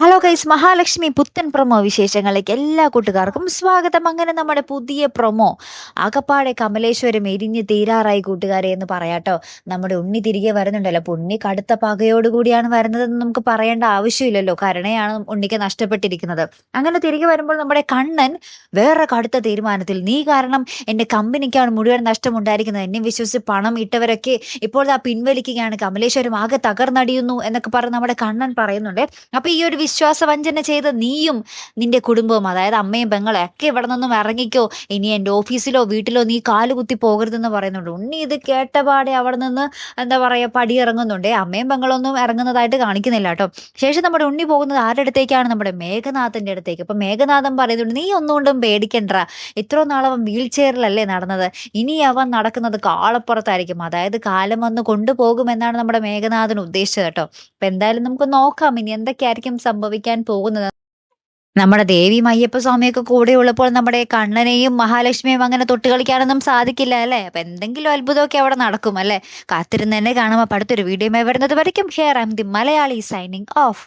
Hello guys, Mahalakshmi പുത്തൻ promo വിശേഷങ്ങളിലേക്ക് എല്ലാ കൂട്ടുകാർക്കും സ്വാഗതം. അങ്ങനെ നമ്മുടെ പുതിയ പ്രൊമോ ആകപ്പാടെ കമലേശ്വരം എരിഞ്ഞ് തീരാറായി കൂട്ടുകാരെ എന്ന് പറയാട്ടോ. നമ്മുടെ ഉണ്ണി തിരികെ വരുന്നുണ്ടല്ലോ. അപ്പൊ ഉണ്ണി കടുത്ത പകയോടുകൂടിയാണ് വരുന്നതെന്ന് നമുക്ക് പറയേണ്ട ആവശ്യമില്ലല്ലോ. കരുണയാണ് ഉണ്ണിക്ക് നഷ്ടപ്പെട്ടിരിക്കുന്നത്. അങ്ങനെ തിരികെ വരുമ്പോൾ നമ്മുടെ കണ്ണൻ വേറെ കടുത്ത തീരുമാനത്തിൽ, നീ കാരണം എന്റെ കമ്പനിക്കാണ് മുഴുവൻ നഷ്ടമുണ്ടായിരിക്കുന്നത്, എന്നെ വിശ്വസിച്ച് പണം ഇട്ടവരൊക്കെ ഇപ്പോൾ ആ പിൻവലിക്കുകയാണ്, കമലേശ്വരം ആകെ തകർന്നടിയുന്നു എന്നൊക്കെ പറഞ്ഞ് നമ്മുടെ കണ്ണൻ പറയുന്നുണ്ട്. അപ്പൊ ഈ ഒരു വിശ്വാസവഞ്ചന ചെയ്ത് നീയും നിന്റെ കുടുംബവും, അതായത് അമ്മയും പെങ്ങളെ ഒക്കെ ഇവിടെ നിന്നും ഇറങ്ങിക്കോ, ഇനി എൻ്റെ ഓഫീസിലോ വീട്ടിലോ നീ കാലുകുത്തി പോകരുതെന്ന് പറയുന്നുണ്ട്. ഉണ്ണി ഇത് കേട്ടപാടെ അവിടെ നിന്ന് എന്താ പറയാ പടി ഇറങ്ങുന്നുണ്ട്. അമ്മയും പെങ്ങളൊന്നും ഇറങ്ങുന്നതായിട്ട് കാണിക്കുന്നില്ല കേട്ടോ. ശേഷം നമ്മുടെ ഉണ്ണി പോകുന്നത് ആരുടെ അടുത്തേക്കാണ്? നമ്മുടെ മേഘനാഥന്റെ അടുത്തേക്ക്. അപ്പൊ മേഘനാഥൻ പറയുന്നുണ്ട്, നീ ഒന്നുകൊണ്ടും പേടിക്കണ്ട, ഇത്രയും നാൾ അവൻ വീൽ ചെയറിലല്ലേ നടന്നത്, ഇനി അവൻ നടക്കുന്നത് കാളപ്പുറത്തായിരിക്കും, അതായത് കാലം വന്ന് കൊണ്ടുപോകുമെന്നാണ് നമ്മുടെ മേഘനാഥൻ ഉദ്ദേശിച്ചത് കേട്ടോ. അപ്പൊ എന്തായാലും നമുക്ക് നോക്കാം ഇനി എന്തൊക്കെയായിരിക്കും സംഭവിക്കാൻ പോകുന്നത്. നമ്മുടെ ദേവിയും അയ്യപ്പ സ്വാമിയൊക്കെ കൂടെ ഉള്ളപ്പോൾ നമ്മുടെ കണ്ണനെയും മഹാലക്ഷ്മിയും അങ്ങനെ തൊട്ട് കളിക്കാനൊന്നും സാധിക്കില്ല അല്ലേ. അപ്പൊ എന്തെങ്കിലും അത്ഭുതമൊക്കെ അവിടെ നടക്കും അല്ലേ. കാത്തിരുന്ന് തന്നെ കാണുമ്പോൾ അടുത്തൊരു വീഡിയോ വരുന്നത് വരയ്ക്കും. Here I M the Malayali signing off.